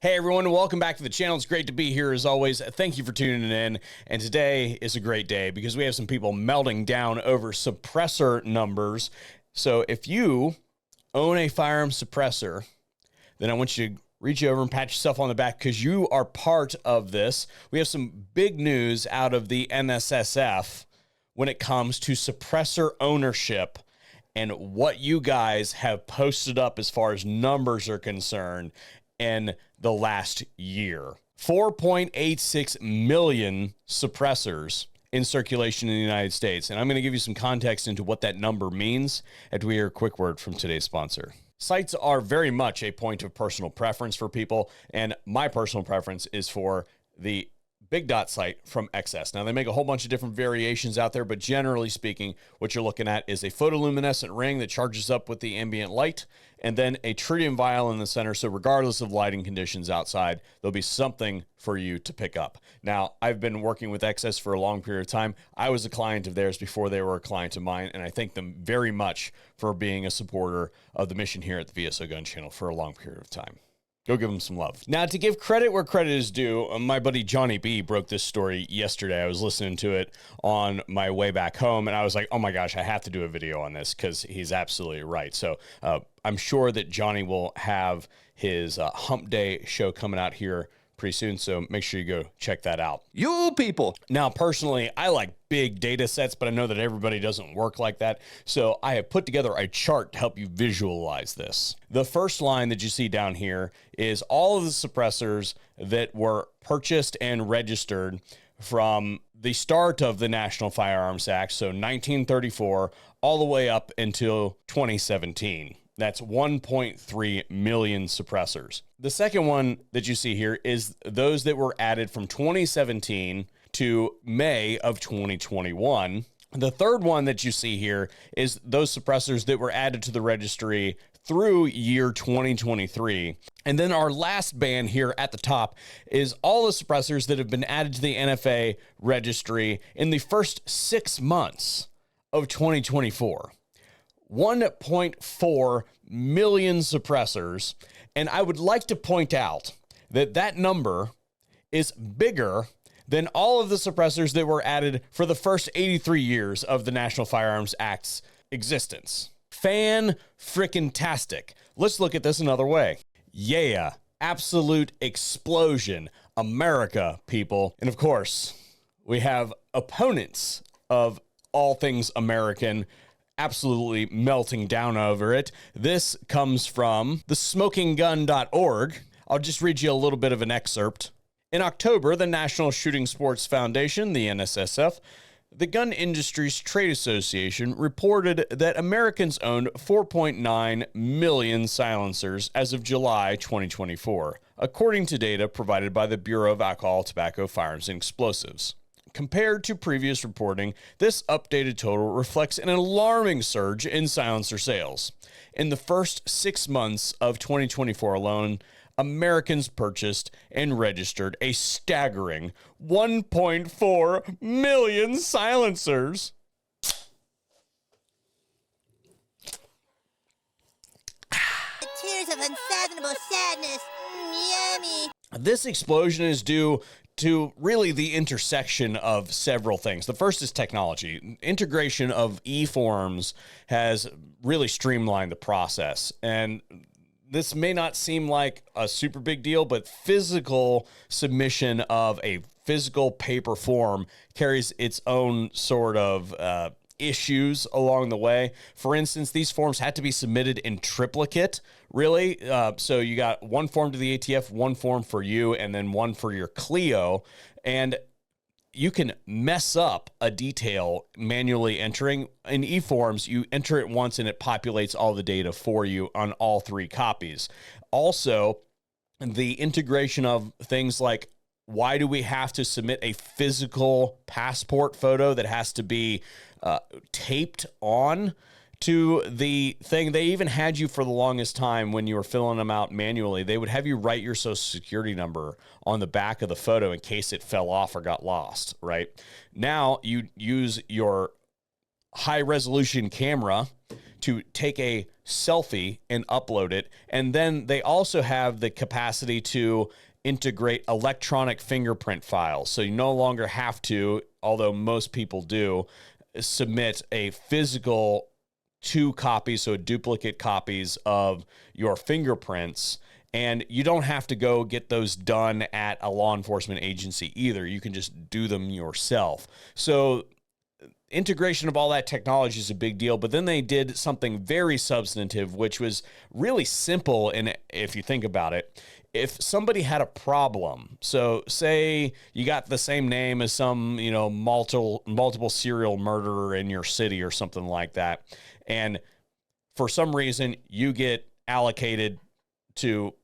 Hey everyone, welcome back to the channel. It's great to be here as always. Thank you for tuning in. And today is a great day because we have some people melting down over suppressor numbers. So if you own a firearms suppressor, then I want you to reach over and pat yourself on the back because you are part of this. We have some big news out of the NSSF when it comes to suppressor ownership and what you guys have posted up as far as numbers are concerned in the last year. 4.86 million suppressors in circulation in the United States. And I'm going to give you some context into what that number means after we hear a quick word from today's sponsor. Sites are very much a point of personal preference for people, and my personal preference is for the Big Dot sight from XS. Now, they make a whole bunch of different variations out there, but generally speaking, what you're looking at is a photoluminescent ring that charges up with the ambient light, and then a tritium vial in the center, so regardless of lighting conditions outside, there'll be something for you to pick up. Now, I've been working with XS for a long period of time. I was a client of theirs before they were a client of mine, and I thank them very much for being a supporter of the mission here at the VSO Gun Channel for a long period of time. Go give them some love. Now, to give credit where credit is due, my buddy Johnny B broke this story yesterday. I was listening to it on my way back home, and I was like, oh my gosh, I have to do a video on this because he's absolutely right. So I'm sure that Johnny will have his Hump Day show coming out here pretty soon, so make sure you go check that out. You people. Now, personally, I like big data sets, but I know that everybody doesn't work like that, so I have put together a chart to help you visualize this. The first line that you see down here is all of the suppressors that were purchased and registered from the start of the National Firearms Act, so 1934, all the way up until 2017. That's 1.3 million suppressors. The second one that you see here is those that were added from 2017 to May of 2021. The third one that you see here is those suppressors that were added to the registry through year 2023. And then our last band here at the top is all the suppressors that have been added to the NFA registry in the first 6 months of 2024. 1.4 million suppressors. And I would like to point out that that number is bigger than all of the suppressors that were added for the first 83 years of the National Firearms Act's existence. Fan-frickin-tastic. Let's look at this another way. Yeah, absolute explosion. America, people. And of course, we have opponents of all things American absolutely melting down over it. This comes from thesmokinggun.org. I'll just read you a little bit of an excerpt. In October, the National Shooting Sports Foundation, the NSSF, the Gun Industries Trade Association, reported that Americans owned 4.9 million silencers as of July 2024, according to data provided by the Bureau of Alcohol, Tobacco, Firearms, and Explosives. Compared to previous reporting, this updated total reflects an alarming surge in silencer sales. In the first 6 months of 2024 alone, Americans purchased and registered a staggering 1.4 million silencers. Tears of unfathomable sadness. Yummy. This explosion is due to really the intersection of several things. The first is technology. Integration of e-forms has really streamlined the process. And this may not seem like a super big deal, but physical submission of a physical paper form carries its own sort of issues along the way. For instance, these forms had to be submitted in triplicate, really. So you got one form to the ATF, one form for you, and then one for your Clio. And you can mess up a detail manually entering. In eForms, you enter it once and it populates all the data for you on all 3 copies. Also, the integration of things like, why do we have to submit a physical passport photo that has to be taped on to the thing? They even had you for the longest time when you were filling them out manually. They would have you write your social security number on the back of the photo in case it fell off or got lost, right? Now you use your high resolution camera to take a selfie and upload it. And then they also have the capacity to integrate electronic fingerprint files. So you no longer have to, although most people do, submit a physical 2 copies, so duplicate copies of your fingerprints. And you don't have to go get those done at a law enforcement agency either. You can just do them yourself. So integration of all that technology is a big deal, but then they did something very substantive, which was really simple. And if you think about it, if somebody had a problem, so say you got the same name as some, multiple serial murderer in your city or something like that, and for some reason you get allocated to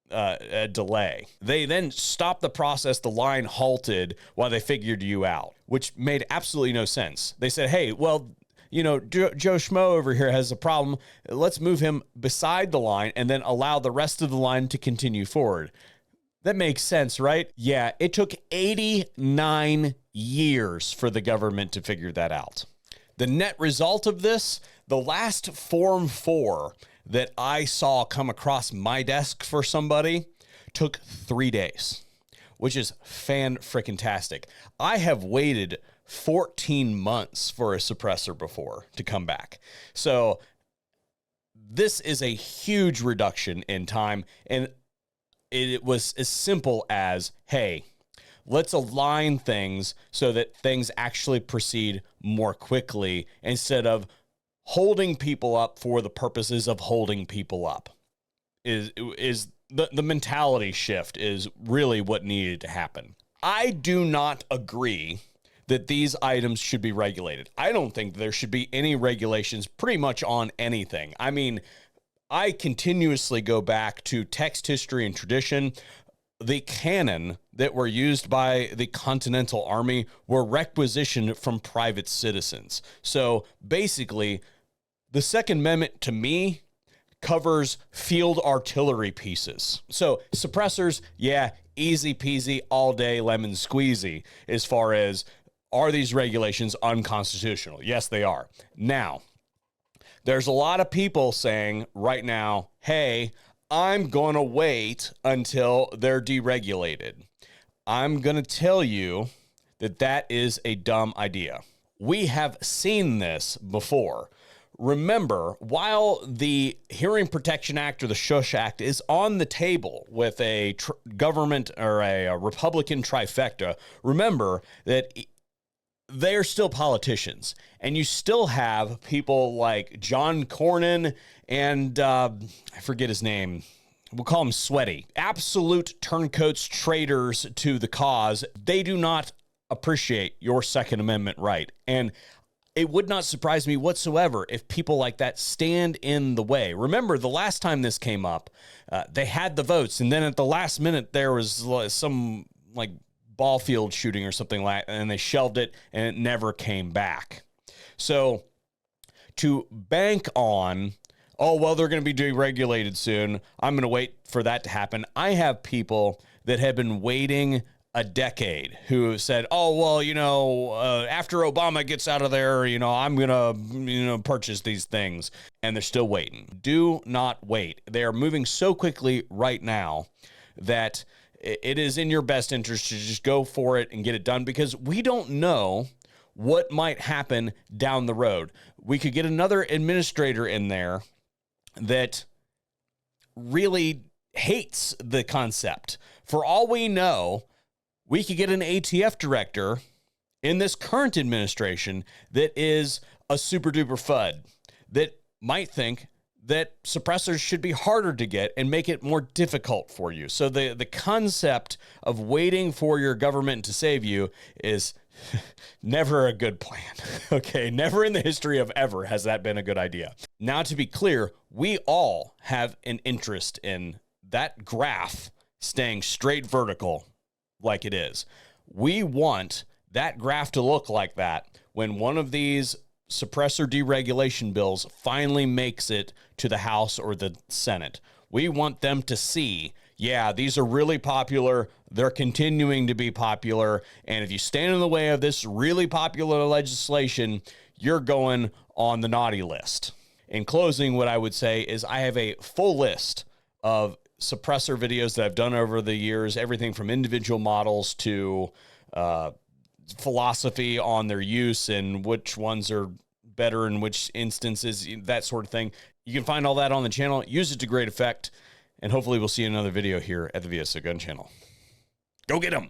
a delay. They then stopped the process. The line halted while they figured you out, which made absolutely no sense. They said, hey, well, Joe Schmo over here has a problem. Let's move him beside the line and then allow the rest of the line to continue forward. That makes sense, right? Yeah, it took 89 years for the government to figure that out. The net result of this, the last Form 4 that I saw come across my desk for somebody took 3 days, which is fan-frickin-tastic. I have waited 14 months for a suppressor before to come back. So this is a huge reduction in time, and it was as simple as, hey, let's align things so that things actually proceed more quickly instead of holding people up for the purposes of holding people up. Is the mentality shift is really what needed to happen. I do not agree that these items should be regulated. I don't think there should be any regulations pretty much on anything. I mean, I continuously go back to text history and tradition. The cannon that were used by the Continental Army were requisitioned from private citizens. So basically, the Second Amendment to me covers field artillery pieces. So suppressors, yeah, easy peasy, all day lemon squeezy as far as, are these regulations unconstitutional? Yes, they are. Now, there's a lot of people saying right now, hey, I'm going to wait until they're deregulated. I'm going to tell you that that is a dumb idea. We have seen this before. Remember, while the Hearing Protection Act or the Shush Act is on the table with a government or a Republican trifecta, remember that they're still politicians, and you still have people like John Cornyn and I forget his name. We'll call him Sweaty. Absolute turncoats, traitors to the cause. They do not appreciate your Second Amendment right. And it would not surprise me whatsoever if people like that stand in the way. Remember, the last time this came up, they had the votes, and then at the last minute, there was some ball field shooting or something like that, and they shelved it, and it never came back. So to bank on, oh, well, they're going to be deregulated soon, I'm going to wait for that to happen. I have people that have been waiting a decade who said, oh, well, after Obama gets out of there, I'm going to, purchase these things. And they're still waiting. Do not wait. They are moving so quickly right now that it is in your best interest to just go for it and get it done, because we don't know what might happen down the road. We could get another administrator in there that really hates the concept. For all we know, we could get an ATF director in this current administration that is a super duper FUD that might think that suppressors should be harder to get and make it more difficult for you. So the concept of waiting for your government to save you is never a good plan. Okay, never in the history of ever has that been a good idea. Now, to be clear, we all have an interest in that graph staying straight vertical like it is. We want that graph to look like that when one of these suppressor deregulation bills finally makes it to the House or the Senate. We want them to see, yeah, these are really popular. They're continuing to be popular. And if you stand in the way of this really popular legislation, you're going on the naughty list. in closing, what I would say is I have a full list of suppressor videos that I've done over the years, everything from individual models to philosophy on their use and which ones are better in which instances, that sort of thing. You can find all that on the channel. Use it to great effect, and hopefully we'll see another video here at the VSO Gun Channel. Go get them!